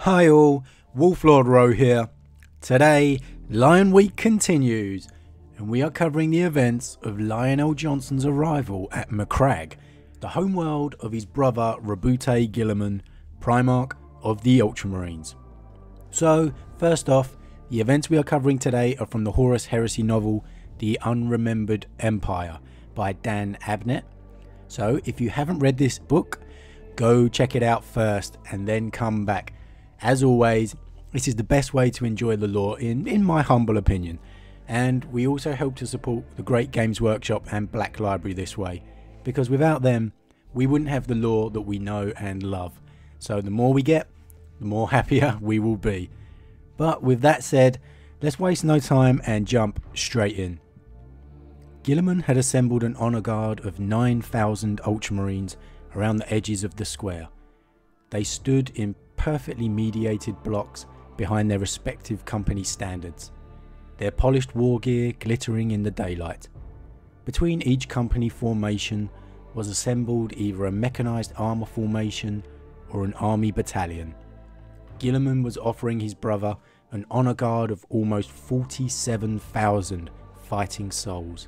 Hi all, Wolf Lord Rho here. Today, Lion Week continues, and we are covering the events of Lionel Johnson's arrival at Macragge, the homeworld of his brother Roboute Guilliman, Primarch of the Ultramarines. So, first off, the events we are covering today are from the Horus Heresy novel, The Unremembered Empire, by Dan Abnett. So, if you haven't read this book, go check it out first and then come back. As always, this is the best way to enjoy the lore in my humble opinion, and we also help to support the Great Games Workshop and Black Library this way, because without them we wouldn't have the lore that we know and love. So the more we get, the more happier we will be. But with that said, let's waste no time and jump straight in. Gilman had assembled an honour guard of 9,000 Ultramarines around the edges of the square. They stood in perfectly mediated blocks behind their respective company standards, their polished war gear glittering in the daylight. Between each company formation was assembled either a mechanised armour formation or an army battalion. Gilman was offering his brother an honour guard of almost 47,000 fighting souls.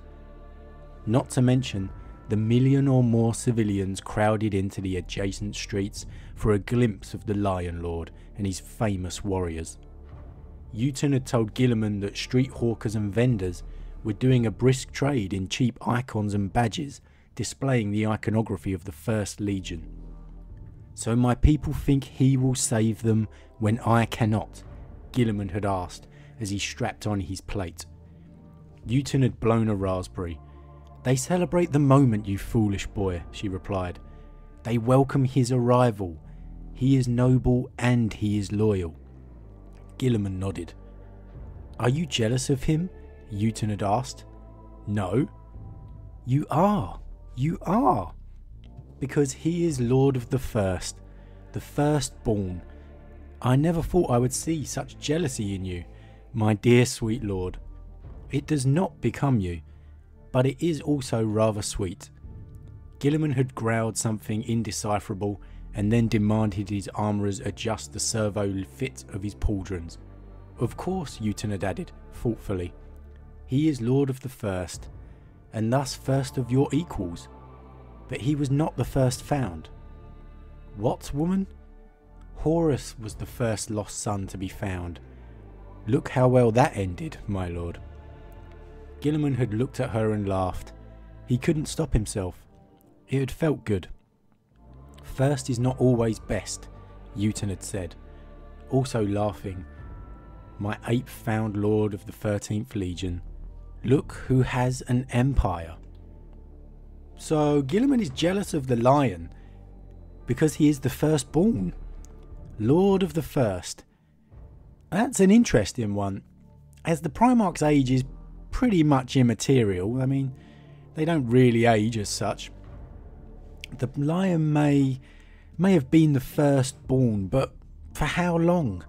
Not to mention the million or more civilians crowded into the adjacent streets for a glimpse of the Lion Lord and his famous warriors. Uton had told Gilman that street hawkers and vendors were doing a brisk trade in cheap icons and badges, displaying the iconography of the First Legion. "So my people think he will save them when I cannot?" Gilman had asked as he strapped on his plate. Uton had blown a raspberry. "They celebrate the moment, you foolish boy," she replied. "They welcome his arrival. He is noble and he is loyal." Gilman nodded. "Are you jealous of him?" Uton had asked. "No." "You are. You are. Because he is Lord of the Firstborn. I never thought I would see such jealousy in you, my dear sweet lord. It does not become you, but it is also rather sweet." Gilman had growled something indecipherable and then demanded his armourers adjust the servo fit of his pauldrons. "Of course," Uton had added, thoughtfully. "He is Lord of the First, and thus first of your equals. But he was not the first found." "What, woman?" "Horus was the first lost son to be found. Look how well that ended, my lord." Gilman had looked at her and laughed. He couldn't stop himself. It had felt good. "First is not always best," Uton had said, also laughing. "My 8th found lord of the 13th Legion. Look who has an empire." So Gilman is jealous of the lion because he is the firstborn, Lord of the First. That's an interesting one, as the Primarch's age is pretty much immaterial. I mean, they don't really age as such. The lion may have been the firstborn, but for how long?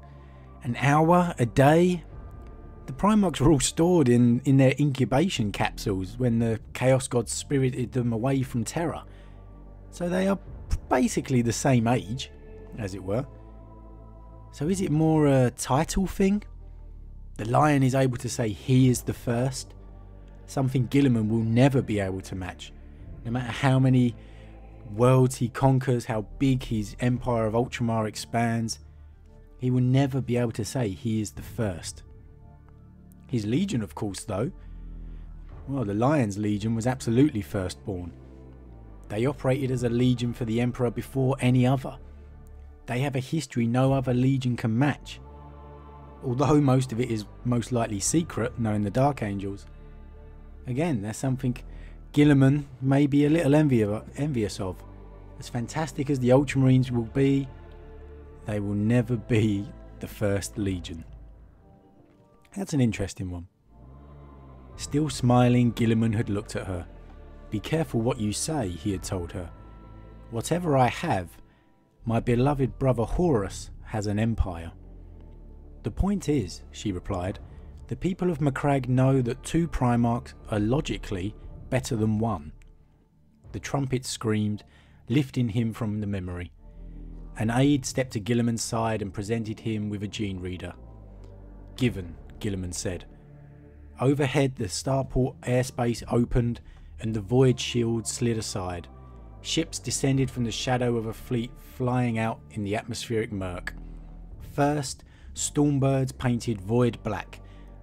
An hour? A day? The Primarchs were all stored in their incubation capsules when the Chaos Gods spirited them away from Terra. So they are basically the same age, as it were. So is it more a title thing? The lion is able to say he is the first, something Gilman will never be able to match. No matter how many worlds he conquers, how big his empire of Ultramar expands, he will never be able to say he is the first. His legion, of course, though. Well, the Lion's Legion was absolutely firstborn. They operated as a legion for the Emperor before any other. They have a history no other legion can match. Although most of it is most likely secret, knowing the Dark Angels. Again, that's something Gilman may be a little envious of. As fantastic as the Ultramarines will be, they will never be the First Legion. That's an interesting one. Still smiling, Gilman had looked at her. "Be careful what you say," he had told her. "Whatever I have, my beloved brother Horus has an empire." "The point is," she replied, "the people of Macragge know that 2 Primarchs are logically better than 1. The trumpet screamed, lifting him from the memory. An aide stepped to Gilliman's side and presented him with a gene reader. "Given," Gilliman said. Overhead, the starport airspace opened and the void shield slid aside. Ships descended from the shadow of a fleet flying out in the atmospheric murk. First, stormbirds painted void black,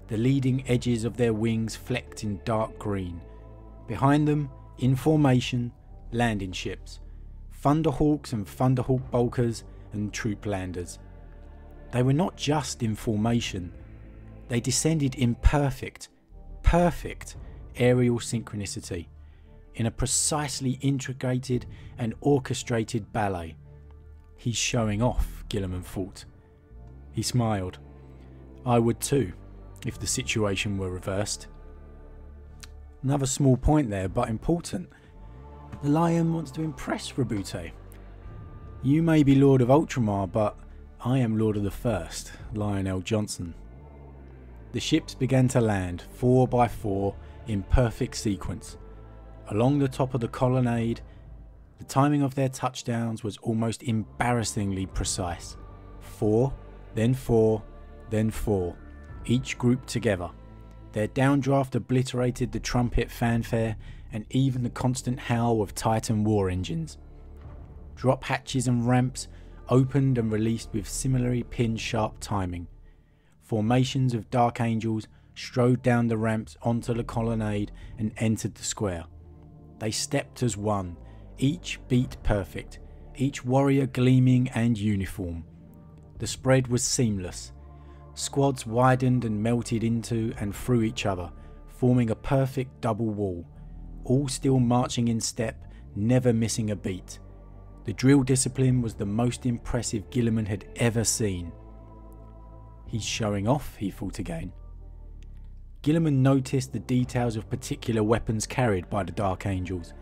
the leading edges of their wings flecked in dark green. Behind them, in formation, landing ships, Thunderhawks and Thunderhawk bulkers and troop landers. They were not just in formation, they descended in perfect aerial synchronicity, in a precisely integrated and orchestrated ballet. He's showing off, Gilliman thought. He smiled. I would too, if the situation were reversed. Another small point there, but important. The Lion wants to impress Roboute. You may be Lord of Ultramar, but I am Lord of the First, Lionel Johnson. The ships began to land, 4 by 4, in perfect sequence. Along the top of the colonnade, the timing of their touchdowns was almost embarrassingly precise. 4, then 4, then 4, each grouped together. Their downdraft obliterated the trumpet fanfare and even the constant howl of Titan war engines. Drop hatches and ramps opened and released with similarly pin-sharp timing. Formations of Dark Angels strode down the ramps onto the colonnade and entered the square. They stepped as one, each beat perfect, each warrior gleaming and uniform. The spread was seamless. Squads widened and melted into and through each other, forming a perfect double wall, all still marching in step, never missing a beat. The drill discipline was the most impressive Gilliman had ever seen. He's showing off, he thought again. Gilliman noticed the details of particular weapons carried by the Dark Angels.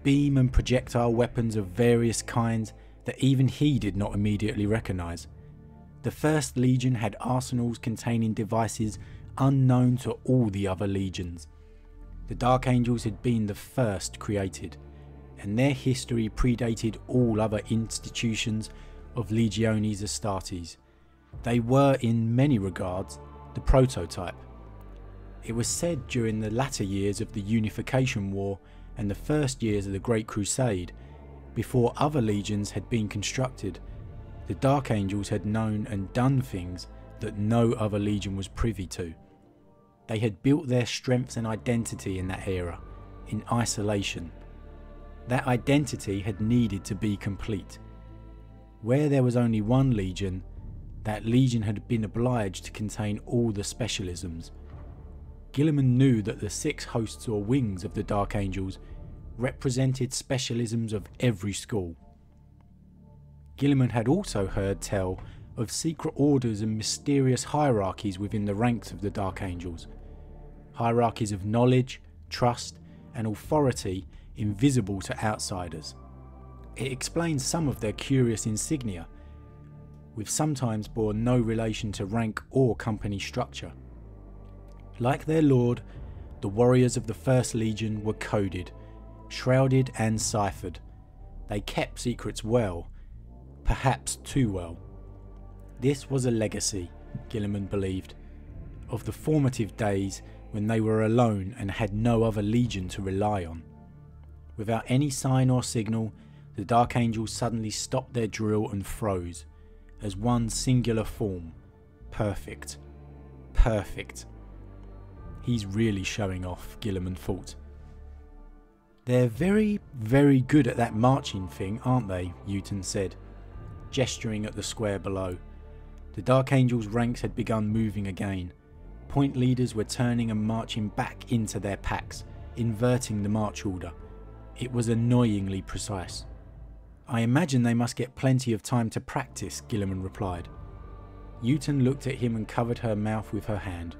Beam and projectile weapons of various kinds that even he did not immediately recognise. The First Legion had arsenals containing devices unknown to all the other legions. The Dark Angels had been the first created, and their history predated all other institutions of Legiones Astartes. They were, in many regards, the prototype. It was said during the latter years of the Unification War and the first years of the Great Crusade, before other legions had been constructed, the Dark Angels had known and done things that no other legion was privy to. They had built their strengths and identity in that era, in isolation. That identity had needed to be complete. Where there was only one legion, that legion had been obliged to contain all the specialisms. Gilliman knew that the 6 hosts or wings of the Dark Angels represented specialisms of every school. Gilliman had also heard tell of secret orders and mysterious hierarchies within the ranks of the Dark Angels. Hierarchies of knowledge, trust, and authority invisible to outsiders. It explains some of their curious insignia, which sometimes bore no relation to rank or company structure. Like their lord, the warriors of the First Legion were coded, shrouded and ciphered. They kept secrets well, perhaps too well. This was a legacy, Gilliman believed, of the formative days when they were alone and had no other legion to rely on. Without any sign or signal, the Dark Angels suddenly stopped their drill and froze, as one singular form. Perfect. Perfect. He's really showing off, Gilliman thought. They're very, very good at that marching thing, aren't they? Uton said, gesturing at the square below. The Dark Angels' ranks had begun moving again. Point leaders were turning and marching back into their packs, inverting the march order. It was annoyingly precise. I imagine they must get plenty of time to practice, Gilliman replied. Uton looked at him and covered her mouth with her hand.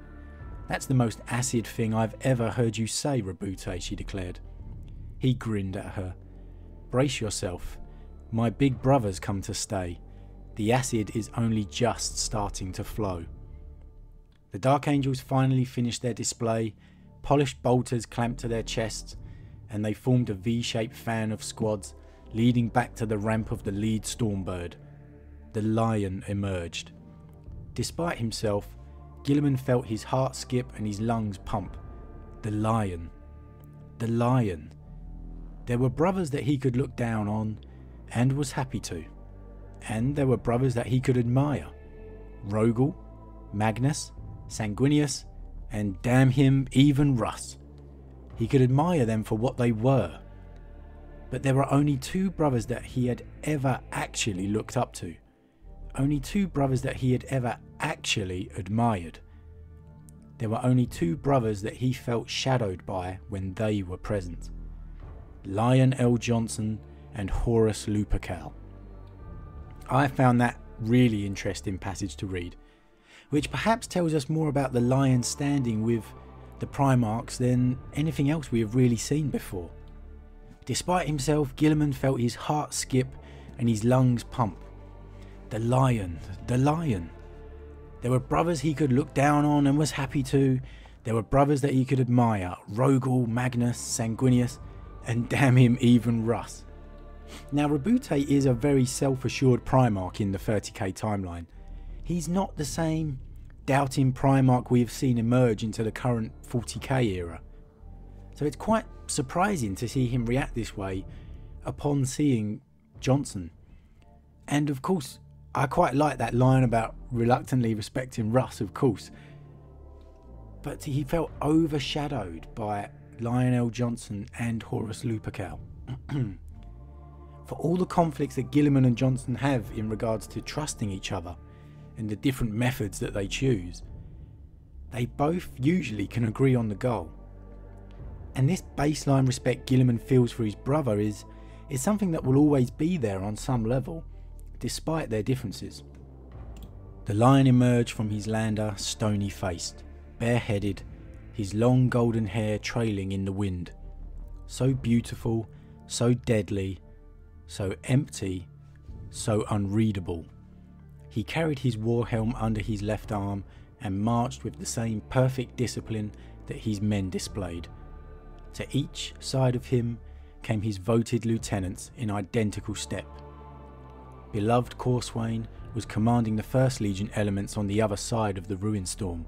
That's the most acid thing I've ever heard you say, Roboute, she declared. He grinned at her. Brace yourself. My big brother's come to stay. The acid is only just starting to flow. The Dark Angels finally finished their display, polished bolters clamped to their chests, and they formed a V-shaped fan of squads leading back to the ramp of the lead Stormbird. The lion emerged. Despite himself, Gilliman felt his heart skip and his lungs pump. The lion. The lion. There were brothers that he could look down on and was happy to. And there were brothers that he could admire. Rogel, Magnus, Sanguinius, and damn him, even Russ. He could admire them for what they were. But there were only two brothers that he had ever actually looked up to. Only two brothers that he had ever actually admired. There were only two brothers that he felt shadowed by when they were present. Lion L. Jonson and Horus Lupercal. I found that really interesting passage to read, which perhaps tells us more about the lion standing with the Primarchs than anything else we have really seen before. Despite himself, Gilliman felt his heart skip and his lungs pump. The lion, the lion. There were brothers he could look down on and was happy to. There were brothers that he could admire. Rogel, Magnus, Sanguinius, and damn him, even Russ. Now Roboute is a very self-assured Primarch in the 30k timeline. He's not the same doubting Primarch we have seen emerge into the current 40k era. So it's quite surprising to see him react this way upon seeing Jonson. And of course, I quite like that line about reluctantly respecting Russ, of course. But he felt overshadowed by Lionel Jonson and Horus Lupercal. For all the conflicts that Gilliman and Jonson have in regards to trusting each other and the different methods that they choose, they both usually can agree on the goal. And this baseline respect Gilliman feels for his brother is something that will always be there on some level, despite their differences. The lion emerged from his lander stony-faced, bareheaded, his long golden hair trailing in the wind. So beautiful, so deadly, so empty, so unreadable. He carried his war helm under his left arm and marched with the same perfect discipline that his men displayed. To each side of him came his voted lieutenants in identical step. Beloved Corswain was commanding the 1st Legion elements on the other side of the ruin storm,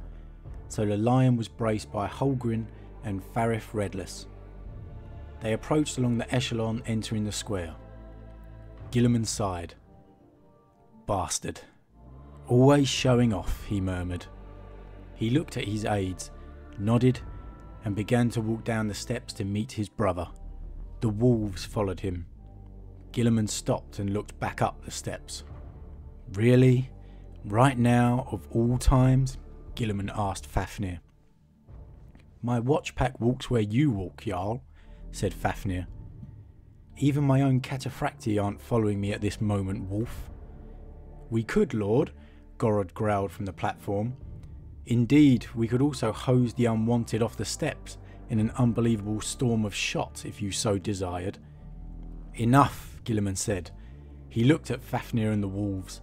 so the lion was braced by Holgrin and Farif Redless. They approached along the echelon entering the square. Gilliman sighed. Bastard. Always showing off, he murmured. He looked at his aides, nodded, and began to walk down the steps to meet his brother. The wolves followed him. Gilliman stopped and looked back up the steps. Really? Right now, of all times? Gilliman asked Fafnir. My watchpack walks where you walk, Jarl, said Fafnir. Even my own cataphracti aren't following me at this moment, Wolf. We could, Lord, Gorod growled from the platform. Indeed, we could also hose the unwanted off the steps in an unbelievable storm of shot if you so desired. Enough, Gilliman said. He looked at Fafnir and the wolves.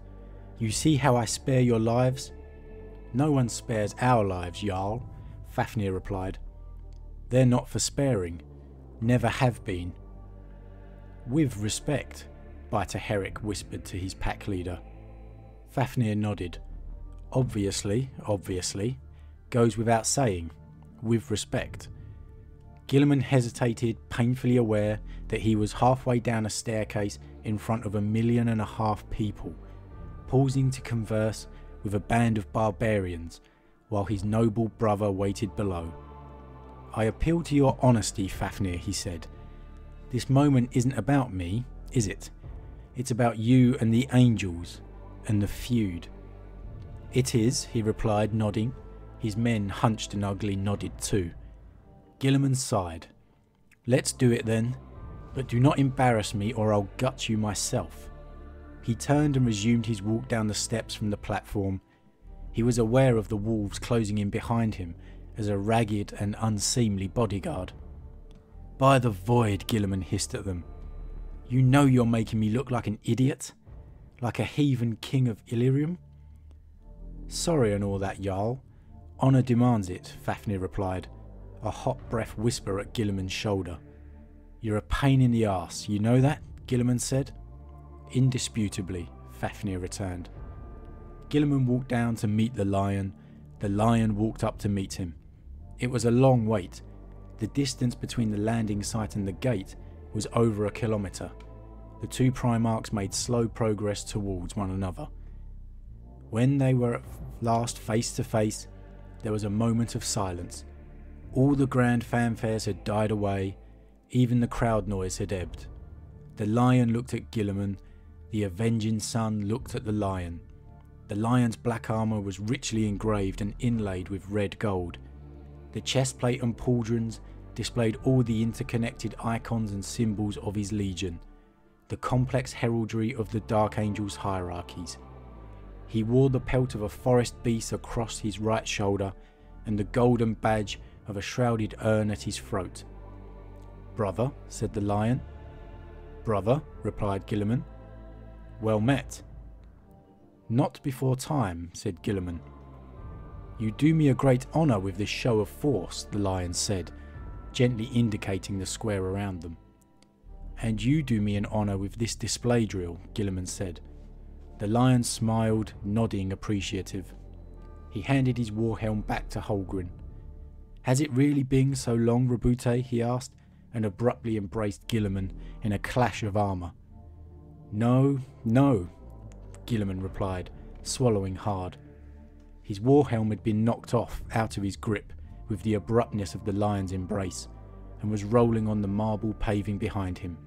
You see how I spare your lives? No one spares our lives, Jarl, Fafnir replied. They're not for sparing. Never have been. With respect, Biter Herrick whispered to his pack leader. Fafnir nodded. Obviously, goes without saying, with respect. Gilliman hesitated, painfully aware that he was halfway down a staircase in front of 1.5 million people, pausing to converse with a band of barbarians, while his noble brother waited below. I appeal to your honesty, Fafnir, he said. This moment isn't about me, is it? It's about you and the angels, and the feud. It is, he replied, nodding. His men, hunched and ugly, nodded too. Gilliman sighed. Let's do it then, but do not embarrass me or I'll gut you myself. He turned and resumed his walk down the steps from the platform. He was aware of the wolves closing in behind him as a ragged and unseemly bodyguard. By the void, Gilliman hissed at them. You know you're making me look like an idiot? Like a heathen king of Illyrium? Sorry and all that, Jarl. Honour demands it, Fafnir replied, a hot breath whisper at Gilliman's shoulder. You're a pain in the arse, you know that, Gilliman said. Indisputably, Fafnir returned. Gilliman walked down to meet the lion. The lion walked up to meet him. It was a long wait. The distance between the landing site and the gate was over 1 kilometre. The two Primarchs made slow progress towards one another. When they were at last face to face, there was a moment of silence. All the grand fanfares had died away, even the crowd noise had ebbed. The lion looked at Gilliman, the avenging sun looked at the lion. The lion's black armour was richly engraved and inlaid with red gold. The chestplate and pauldrons displayed all the interconnected icons and symbols of his legion, the complex heraldry of the Dark Angel's hierarchies. He wore the pelt of a forest beast across his right shoulder and the golden badge of a shrouded urn at his throat. "Brother," said the lion. "Brother," replied Gilliman. "Well met." "Not before time," said Gilliman. "You do me a great honour with this show of force," the lion said, gently indicating the square around them. "And you do me an honour with this display drill," Gilliman said. The lion smiled, nodding appreciative. He handed his war helm back to Holgren. "Has it really been so long, Roboute?" he asked, and abruptly embraced Gilliman in a clash of armour. "No, no," Gilliman replied, swallowing hard. His war helm had been knocked off out of his grip with the abruptness of the lion's embrace, and was rolling on the marble paving behind him.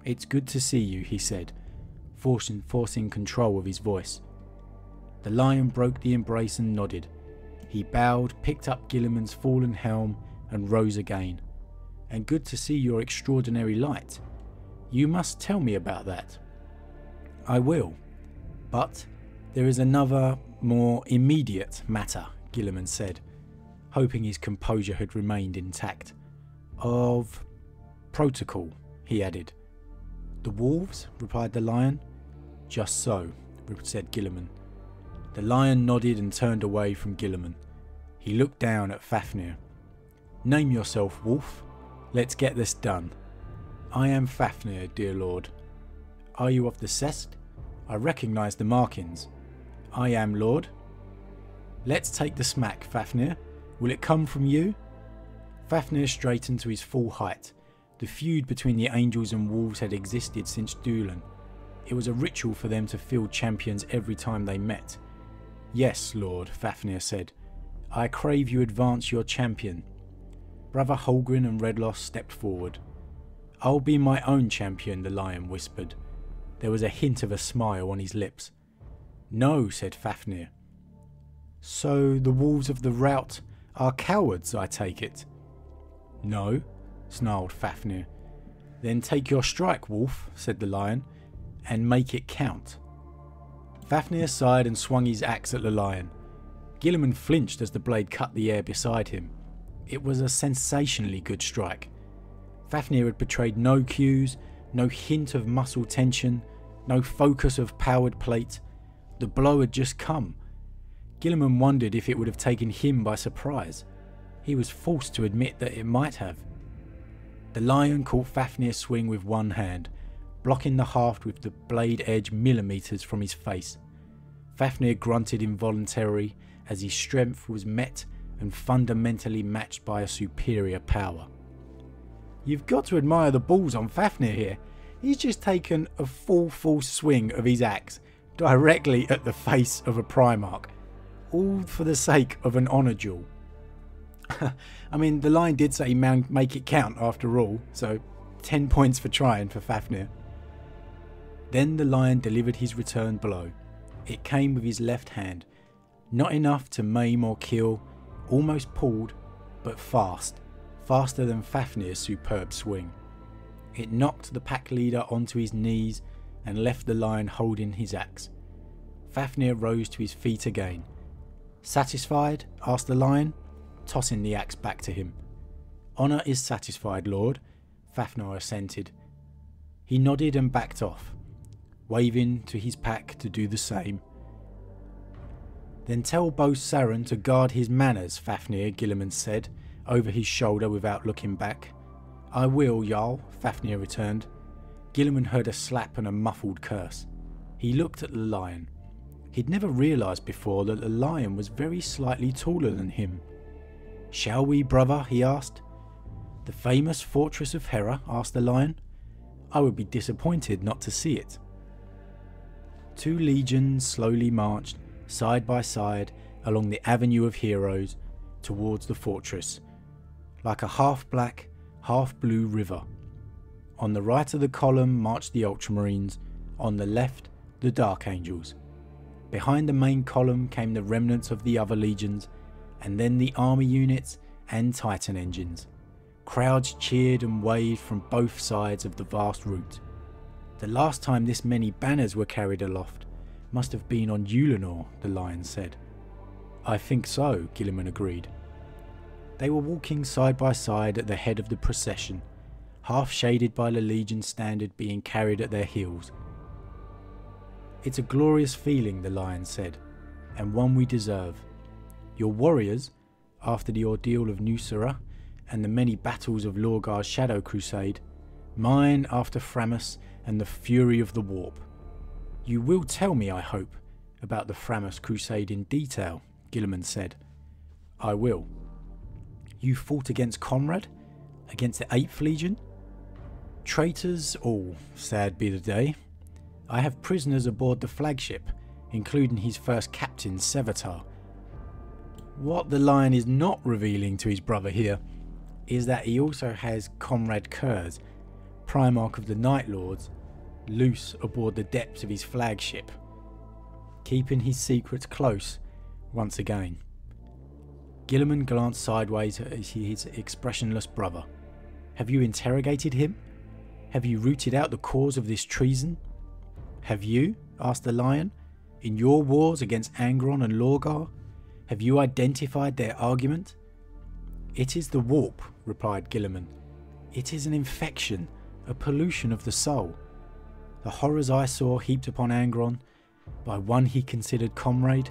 "It's good to see you," he said, forcing control of his voice. The lion broke the embrace and nodded. He bowed, picked up Gilliman's fallen helm, and rose again. "And good to see your extraordinary light. You must tell me about that." "I will. But there is another, more immediate matter," Gilliman said, hoping his composure had remained intact. "Of protocol," he added. "The wolves?" replied the lion. "Just so," said Gilliman. The lion nodded and turned away from Gilliman. He looked down at Fafnir. "Name yourself, Wolf. Let's get this done." "I am Fafnir, dear lord." "Are you of the Cest? I recognise the markings." "I am, lord." "Let's take the smack, Fafnir. Will it come from you?" Fafnir straightened to his full height. The feud between the angels and wolves had existed since Dulan. It was a ritual for them to field champions every time they met. "Yes, lord," Fafnir said. "I crave you advance your champion." Brother Holgren and Redloss stepped forward. "I'll be my own champion," the lion whispered. There was a hint of a smile on his lips. "No," said Fafnir. "So the wolves of the rout are cowards, I take it?" "No," snarled Fafnir. "Then take your strike, Wolf," said the lion, "and make it count." Fafnir sighed and swung his axe at the lion. Gilliman flinched as the blade cut the air beside him. It was a sensationally good strike. Fafnir had betrayed no cues, no hint of muscle tension, no focus of powered plate. The blow had just come. Gilliman wondered if it would have taken him by surprise. He was forced to admit that it might have. The lion caught Fafnir's swing with one hand, blocking the haft with the blade edge millimetres from his face. Fafnir grunted involuntarily as his strength was met and fundamentally matched by a superior power. "You've got to admire the balls on Fafnir here. He's just taken a full swing of his axe directly at the face of a Primarch, all for the sake of an honour duel." I mean, the line did say make it count after all, so 10 points for trying for Fafnir. Then the lion delivered his return blow. It came with his left hand, not enough to maim or kill, almost pulled, but faster than Fafnir's superb swing. It knocked the pack leader onto his knees and left the lion holding his axe. Fafnir rose to his feet again. "Satisfied?" asked the lion, tossing the axe back to him. "Honour is satisfied, lord," Fafnir assented. He nodded and backed off, waving to his pack to do the same. "Then tell Bo Saren to guard his manners, Fafnir," Gilliman said, over his shoulder without looking back. "I will, Jarl," Fafnir returned. Gilman heard a slap and a muffled curse. He looked at the lion. He'd never realised before that the lion was very slightly taller than him. "Shall we, brother?" he asked. "The famous fortress of Hera?" asked the lion. "I would be disappointed not to see it." 2 legions slowly marched, side by side, along the Avenue of Heroes, towards the fortress, like a half-black, half-blue river. On the right of the column marched the Ultramarines, on the left the Dark Angels. Behind the main column came the remnants of the other legions, and then the army units and Titan engines. Crowds cheered and waved from both sides of the vast route. The last time this many banners were carried aloft must have been on Ulanor, the lion said. "I think so," Guilliman agreed. They were walking side by side at the head of the procession, half shaded by the Legion standard being carried at their heels. "It's a glorious feeling," the lion said, "and one we deserve. Your warriors, after the ordeal of Nusra and the many battles of Lorgar's Shadow Crusade, mine after Framus and the fury of the Warp. You will tell me, I hope, about the Framus Crusade in detail," Gilman said. "I will." "You fought against Conrad? Against the 8th Legion?" "Traitors all, sad be the day. I have prisoners aboard the flagship, including his first captain, Sevatar. What the lion is not revealing to his brother here is that he also has Comrade Kurz, Primarch of the Night Lords, loose aboard the depths of his flagship, keeping his secrets close once again." Gilliman glanced sideways at his expressionless brother. "Have you interrogated him? Have you rooted out the cause of this treason?" "Have you?" asked the lion. "In your wars against Angron and Lorgar? Have you identified their argument?" "It is the warp," replied Gilliman. "It is an infection, a pollution of the soul. The horrors I saw heaped upon Angron by one he considered comrade.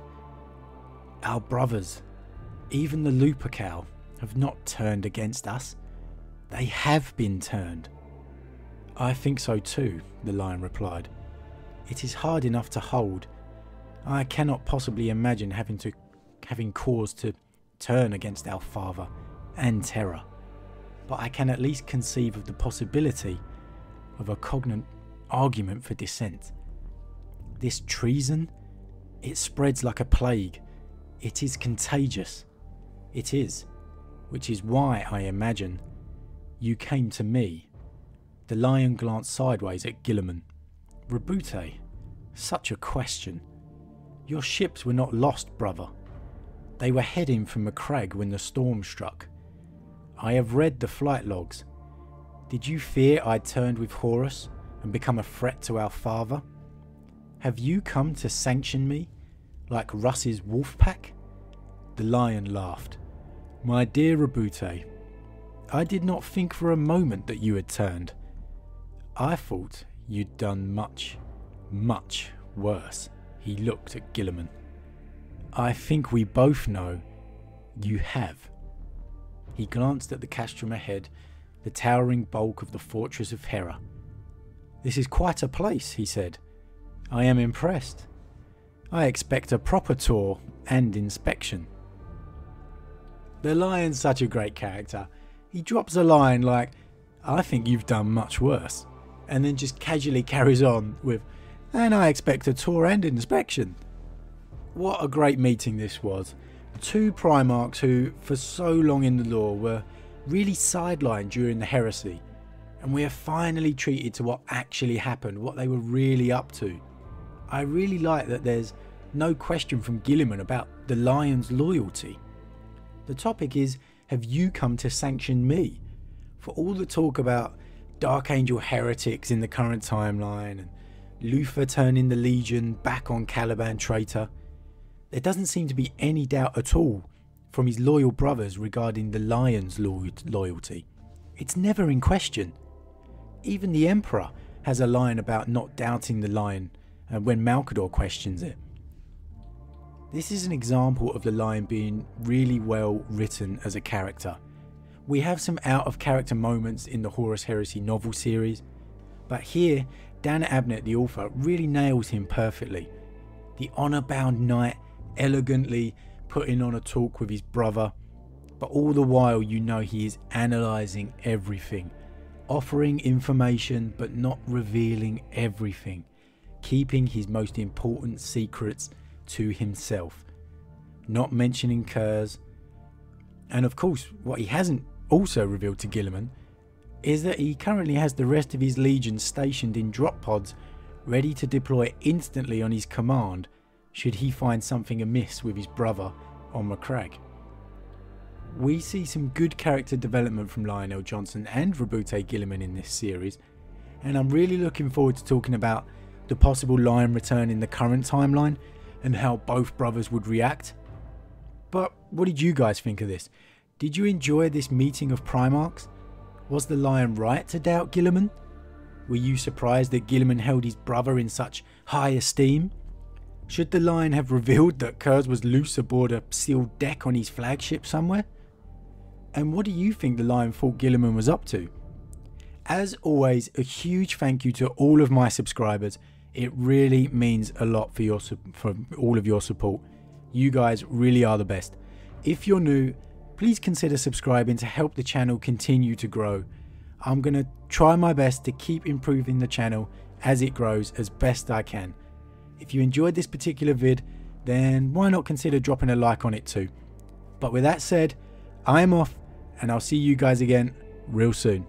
Our brothers, even the Lupercal, have not turned against us. They have been turned." "I think so too," the lion replied. "It is hard enough to hold. I cannot possibly imagine having cause to turn against our father and Terra, but I can at least conceive of the possibility of a cognate argument for dissent. This treason, it spreads like a plague. It is contagious. It is, which is why I imagine you came to me." The lion glanced sideways at Guilliman. "Roboute, such a question. Your ships were not lost, brother. They were heading for Macragge when the storm struck. I have read the flight logs. Did you fear I'd turned with Horus and become a threat to our father? Have you come to sanction me, like Russ's wolf pack?" The lion laughed. "My dear Roboute, I did not think for a moment that you had turned. I thought you'd done much, much worse." He looked at Gilliman. "I think we both know you have." He glanced at the castrum ahead, the towering bulk of the fortress of Hera. "This is quite a place," he said. "I am impressed. I expect a proper tour and inspection." The lion's such a great character. He drops a line like, "I think you've done much worse," and then just casually carries on with, "and I expect a tour and inspection." What a great meeting this was. 2 Primarchs who, for so long in the lore, were really sidelined during the heresy, and we are finally treated to what actually happened, what they were really up to. I really like that there's no question from Guilliman about the lion's loyalty. The topic is, have you come to sanction me? For all the talk about Dark Angel heretics in the current timeline and Luthor turning the Legion back on Caliban traitor, there doesn't seem to be any doubt at all from his loyal brothers regarding the lion's loyalty. It's never in question. Even the Emperor has a line about not doubting the lion when Malcador questions it. This is an example of the lion being really well written as a character. We have some out of character moments in the Horus Heresy novel series, But here, Dan Abnett, the author, really nails him perfectly. The honour-bound knight elegantly putting on a talk with his brother, but all the while you know he is analysing everything, offering information but not revealing everything, keeping his most important secrets to himself, not mentioning Kurz. And of course, what he hasn't also revealed to Guilliman is that he currently has the rest of his legion stationed in drop pods, ready to deploy instantly on his command should he find something amiss with his brother on Macragge. We see some good character development from Lionel Johnson and Roboute Guilliman in this series, and I'm really looking forward to talking about the possible Lion return in the current timeline and how both brothers would react. But what did you guys think of this? Did you enjoy this meeting of Primarchs? Was the Lion right to doubt Guilliman? Were you surprised that Guilliman held his brother in such high esteem? Should the Lion have revealed that Kurz was loose aboard a sealed deck on his flagship somewhere? And what do you think the Lion thought Guilliman was up to? As always, a huge thank you to all of my subscribers. It really means a lot for all of your support. You guys really are the best. If you're new, please consider subscribing to help the channel continue to grow. I'm going to try my best to keep improving the channel as it grows as best I can. If you enjoyed this particular vid, then why not consider dropping a like on it too. But with that said, I am off, and I'll see you guys again real soon.